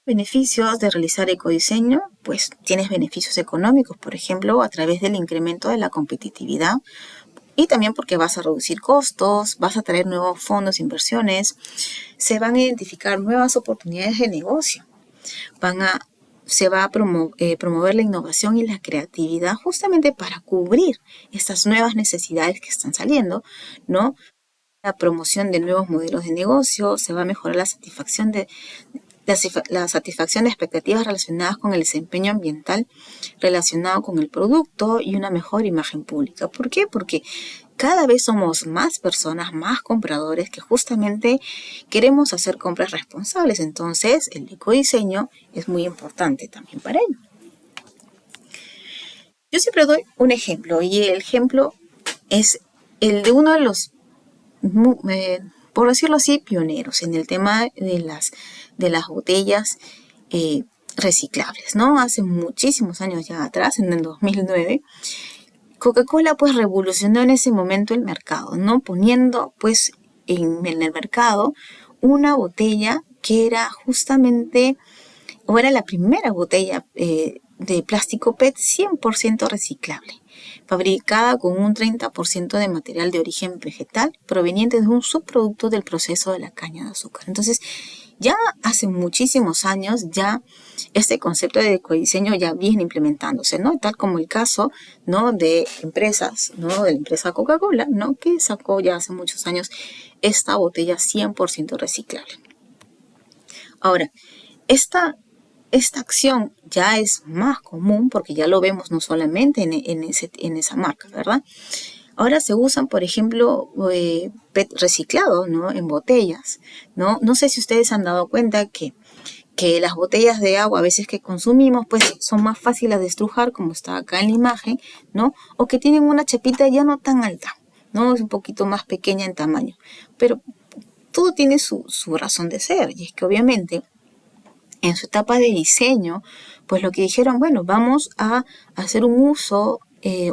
Beneficios de realizar ecodiseño, pues tienes beneficios económicos, por ejemplo, a través del incremento de la competitividad y también porque vas a reducir costos, vas a traer nuevos fondos, inversiones, se van a identificar nuevas oportunidades de negocio, se va a promover la innovación y la creatividad justamente para cubrir estas nuevas necesidades que están saliendo, ¿no? La promoción de nuevos modelos de negocio, se va a mejorar la satisfacción de expectativas relacionadas con el desempeño ambiental relacionado con el producto y una mejor imagen pública. ¿Por qué? Porque cada vez somos más personas, más compradores que justamente queremos hacer compras responsables. Entonces, el ecodiseño es muy importante también para ello. Yo siempre doy un ejemplo y el ejemplo es el de uno de los, por decirlo así, pioneros en el tema de las botellas reciclables, ¿no? Hace muchísimos años ya atrás, en el 2009, Coca-Cola pues revolucionó en ese momento el mercado, ¿no? Poniendo pues en el mercado una botella que era justamente, o era la primera botella de plástico PET 100% reciclable, fabricada con un 30% de material de origen vegetal proveniente de un subproducto del proceso de la caña de azúcar. Entonces, ya hace muchísimos años ya este concepto de ecodiseño ya viene implementándose, ¿no? Tal como el caso, ¿no? De empresas, ¿no? De la empresa Coca-Cola, ¿no? Que sacó ya hace muchos años esta botella 100% reciclable. Ahora, esta acción ya es más común porque ya lo vemos no solamente en esa marca, ¿verdad? Ahora se usan, por ejemplo, PET reciclado, ¿no? En botellas, ¿no? No sé si ustedes han dado cuenta que las botellas de agua a veces que consumimos, pues son más fáciles de estrujar, como está acá en la imagen, ¿no? O que tienen una chapita ya no tan alta, ¿no? Es un poquito más pequeña en tamaño. Pero todo tiene su razón de ser, y es que obviamente en su etapa de diseño, pues lo que dijeron, bueno, vamos a hacer un uso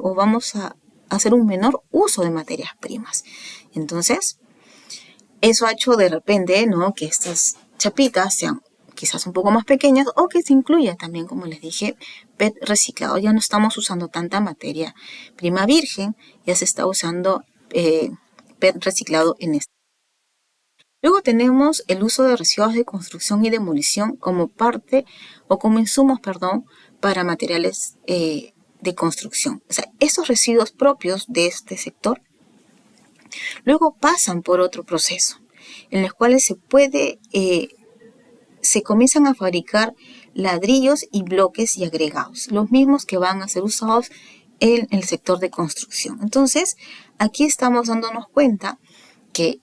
o vamos a hacer un menor uso de materias primas. Entonces, eso ha hecho de repente, ¿no? Que estas chapitas sean quizás un poco más pequeñas o que se incluya también, como les dije, PET reciclado. Ya no estamos usando tanta materia prima virgen, ya se está usando PET reciclado en esto. Luego tenemos el uso de residuos de construcción y demolición como parte o como insumos, para materiales de construcción. O sea, esos residuos propios de este sector luego pasan por otro proceso en los cuales se comienzan a fabricar ladrillos y bloques y agregados, los mismos que van a ser usados en el sector de construcción. Entonces, aquí estamos dándonos cuenta que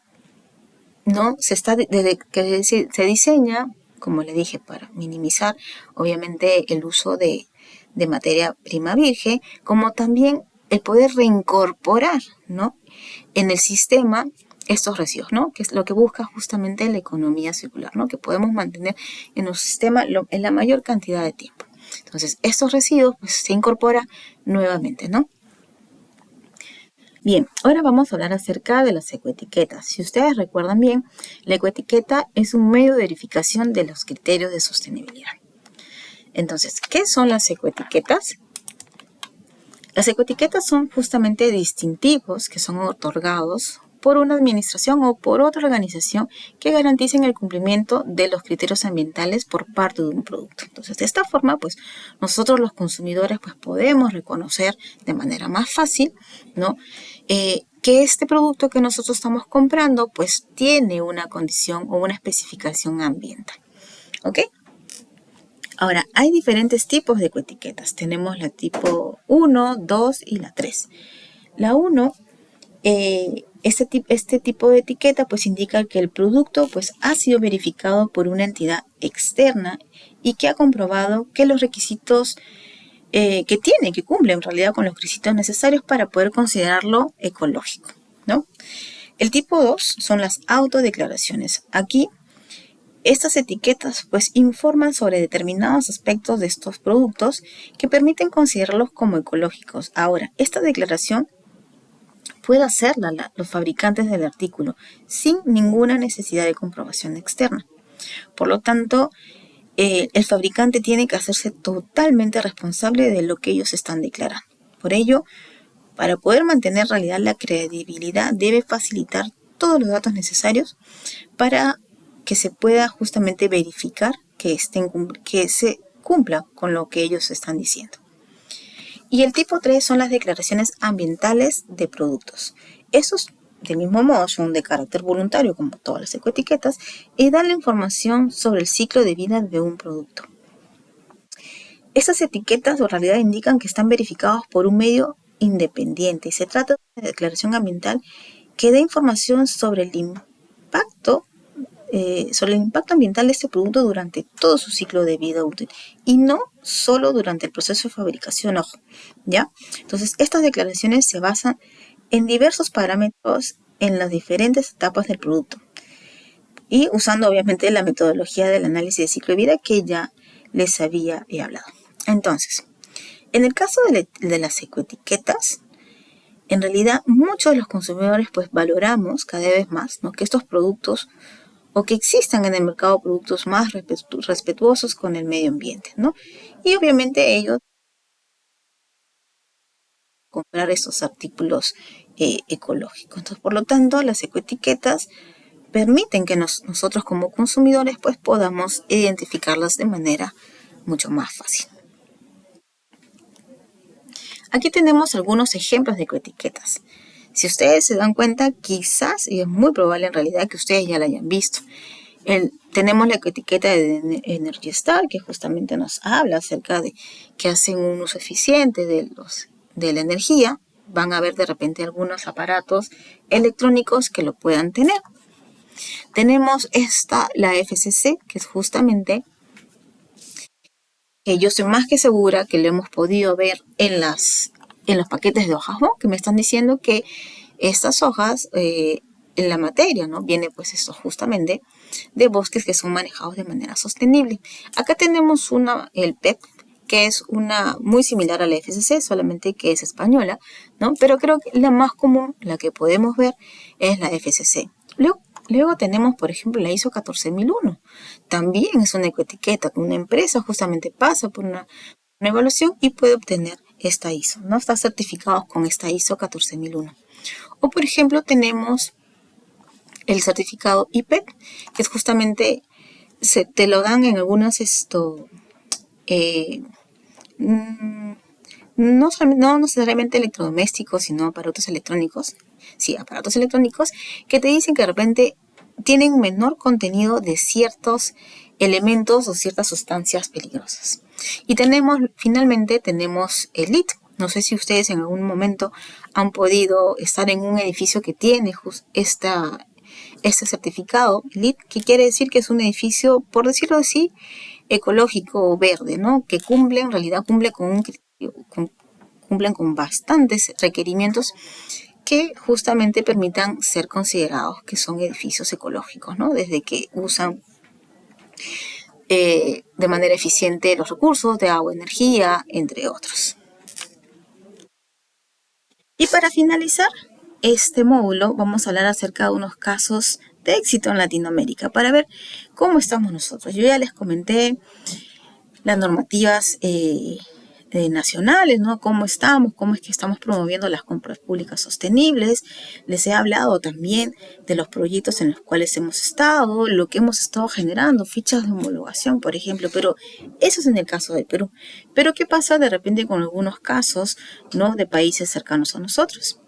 no desde que se diseña, como le dije, para minimizar obviamente el uso de materia prima virgen, como también el poder reincorporar, ¿no? En el sistema estos residuos, ¿no? Que es lo que busca justamente la economía circular, ¿no? Que podemos mantener en un sistema en la mayor cantidad de tiempo. Entonces, estos residuos pues, se incorporan nuevamente, ¿no? Bien, ahora vamos a hablar acerca de las ecoetiquetas. Si ustedes recuerdan bien, la ecoetiqueta es un medio de verificación de los criterios de sostenibilidad. Entonces, ¿qué son las ecoetiquetas? Las ecoetiquetas son justamente distintivos que son otorgados por una administración o por otra organización que garanticen el cumplimiento de los criterios ambientales por parte de un producto. Entonces, de esta forma, pues, nosotros los consumidores pues, podemos reconocer de manera más fácil, ¿no? Que este producto que nosotros estamos comprando, pues, tiene una condición o una especificación ambiental. ¿Ok? Ahora, hay diferentes tipos de ecoetiquetas. Tenemos la tipo 1, 2 y la 3. La 1, este tipo de etiqueta pues indica que el producto pues ha sido verificado por una entidad externa y que ha comprobado que los requisitos que cumple en realidad con los requisitos necesarios para poder considerarlo ecológico, ¿no? El tipo 2 son las autodeclaraciones. Aquí Estas etiquetas pues informan sobre determinados aspectos de estos productos que permiten considerarlos como ecológicos. Ahora, esta declaración puede hacerla los fabricantes del artículo sin ninguna necesidad de comprobación externa. Por lo tanto, el fabricante tiene que hacerse totalmente responsable de lo que ellos están declarando. Por ello, para poder mantener en realidad la credibilidad, debe facilitar todos los datos necesarios para que se pueda justamente verificar que se cumpla con lo que ellos están diciendo. Y el tipo 3 son las declaraciones ambientales de productos. Esos, del mismo modo, son de carácter voluntario, como todas las ecoetiquetas, y dan la información sobre el ciclo de vida de un producto. Estas etiquetas en realidad indican que están verificados por un medio independiente y se trata de una declaración ambiental que da información sobre el impacto ambiental de este producto durante todo su ciclo de vida útil y no solo durante el proceso de fabricación, ojo, ¿ya? Entonces, estas declaraciones se basan en diversos parámetros en las diferentes etapas del producto y usando obviamente la metodología del análisis de ciclo de vida que ya les había hablado. Entonces, en el caso de las ecoetiquetas, en realidad muchos de los consumidores pues valoramos cada vez más, ¿no?, que estos productos o que existan en el mercado productos más respetuosos con el medio ambiente, ¿no? Y obviamente ellos comprar estos artículos ecológicos. Entonces, por lo tanto, las ecoetiquetas permiten que nosotros como consumidores pues podamos identificarlas de manera mucho más fácil. Aquí tenemos algunos ejemplos de ecoetiquetas. Si ustedes se dan cuenta, quizás, y es muy probable en realidad que ustedes ya la hayan visto. Tenemos la etiqueta de Energy Star, que justamente nos habla acerca de que hacen un uso eficiente de la energía. Van a ver de repente algunos aparatos electrónicos que lo puedan tener. Tenemos la FCC, que es justamente, que yo estoy más que segura que lo hemos podido ver en los paquetes de hojas, ¿no?, que me están diciendo que estas hojas, en la materia, ¿no?, viene pues esto justamente de bosques que son manejados de manera sostenible. Acá tenemos el PEP, que es una muy similar a la FCC, solamente que es española, ¿no? Pero creo que la más común, la que podemos ver, es la FCC. Luego tenemos, por ejemplo, la ISO 14001. También es una ecoetiqueta que una empresa justamente pasa por una evaluación y puede obtener esta ISO, ¿no? Está certificado con esta ISO 14001. O, por ejemplo, tenemos el certificado IPEC, que es justamente, te lo dan en algunas no necesariamente electrodomésticos, sino aparatos electrónicos. Sí, aparatos electrónicos que te dicen que de repente tienen menor contenido de ciertos elementos o ciertas sustancias peligrosas. Y finalmente tenemos el LEED. No sé si ustedes en algún momento han podido estar en un edificio que tiene este certificado LEED, que quiere decir que es un edificio, por decirlo así, ecológico o verde, ¿no? Que en realidad cumplen con bastantes requerimientos que justamente permitan ser considerados que son edificios ecológicos, ¿no? Desde que usan de manera eficiente los recursos de agua, energía, entre otros. Y para finalizar este módulo, vamos a hablar acerca de unos casos de éxito en Latinoamérica para ver cómo estamos nosotros. Yo ya les comenté las normativas nacionales, ¿no? Cómo es que estamos promoviendo las compras públicas sostenibles. Les he hablado también de los proyectos en los cuales hemos estado, lo que hemos estado generando, fichas de homologación, por ejemplo, pero eso es en el caso de Perú. Pero ¿qué pasa de repente con algunos casos, ¿no?, de países cercanos a nosotros?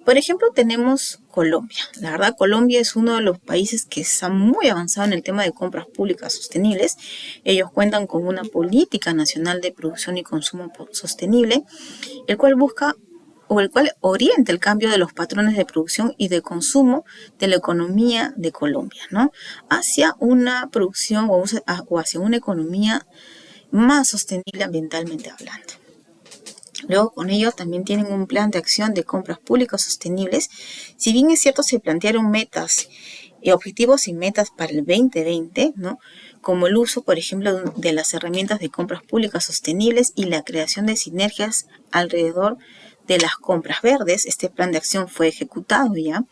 Por ejemplo, tenemos Colombia. La verdad, Colombia es uno de los países que está muy avanzado en el tema de compras públicas sostenibles. Ellos cuentan con una política nacional de producción y consumo sostenible, el cual orienta el cambio de los patrones de producción y de consumo de la economía de Colombia, ¿no?, hacia una producción o hacia una economía más sostenible ambientalmente hablando. Luego, con ello también tienen un plan de acción de compras públicas sostenibles. Si bien es cierto, se plantearon metas objetivos y metas para el 2020, ¿no? Como el uso, por ejemplo, de las herramientas de compras públicas sostenibles y la creación de sinergias alrededor de las compras verdes. Este plan de acción fue ejecutado ya.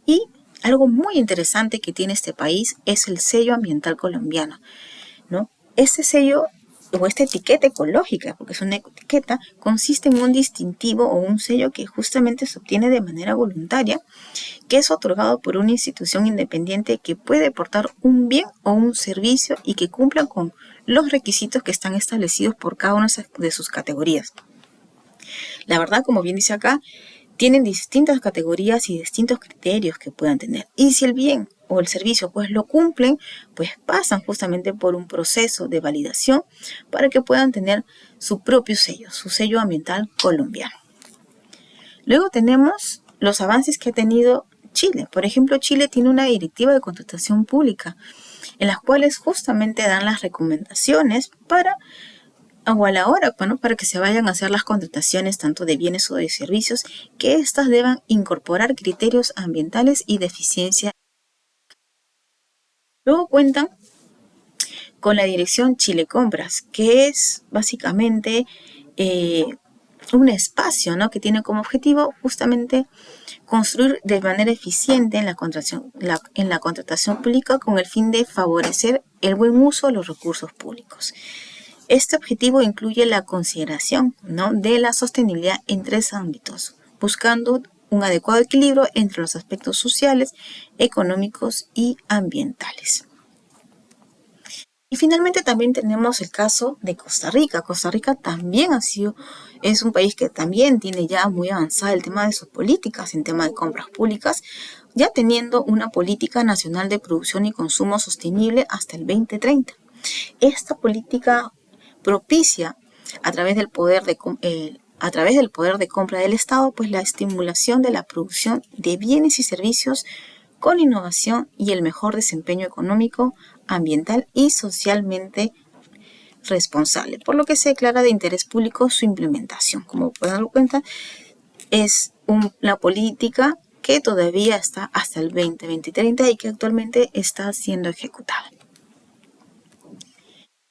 Y algo muy interesante que tiene este país es el sello ambiental colombiano, ¿no? Este sello o esta etiqueta ecológica, porque es una etiqueta, consiste en un distintivo o un sello que justamente se obtiene de manera voluntaria, que es otorgado por una institución independiente que puede aportar un bien o un servicio y que cumpla con los requisitos que están establecidos por cada una de sus categorías. La verdad, como bien dice acá, tienen distintas categorías y distintos criterios que puedan tener. Y si el bien o el servicio pues lo cumplen, pues pasan justamente por un proceso de validación para que puedan tener su propio sello, su sello ambiental colombiano. Luego tenemos los avances que ha tenido Chile. Por ejemplo, Chile tiene una directiva de contratación pública en las cuales justamente dan las recomendaciones para o a la hora, bueno, para que se vayan a hacer las contrataciones tanto de bienes o de servicios, que éstas deban incorporar criterios ambientales y de eficiencia. Luego cuentan con la dirección Chile Compras, que es básicamente un espacio, ¿no?, que tiene como objetivo justamente construir de manera eficiente en la contratación pública con el fin de favorecer el buen uso de los recursos públicos. Este objetivo incluye la consideración, ¿no?, de la sostenibilidad en 3 ámbitos, buscando un adecuado equilibrio entre los aspectos sociales, económicos y ambientales. Y finalmente también tenemos el caso de Costa Rica. Costa Rica también es un país que también tiene ya muy avanzado el tema de sus políticas en tema de compras públicas, ya teniendo una política nacional de producción y consumo sostenible hasta el 2030. Esta política propicia a través del poder de compra del Estado, pues la estimulación de la producción de bienes y servicios con innovación y el mejor desempeño económico, ambiental y socialmente responsable, por lo que se declara de interés público su implementación. Como pueden dar cuenta, es la política que todavía está hasta el 2030 y que actualmente está siendo ejecutada.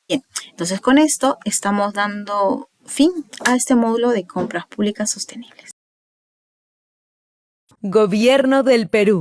Bien, entonces con esto estamos dando fin a este módulo de compras públicas sostenibles. Gobierno del Perú.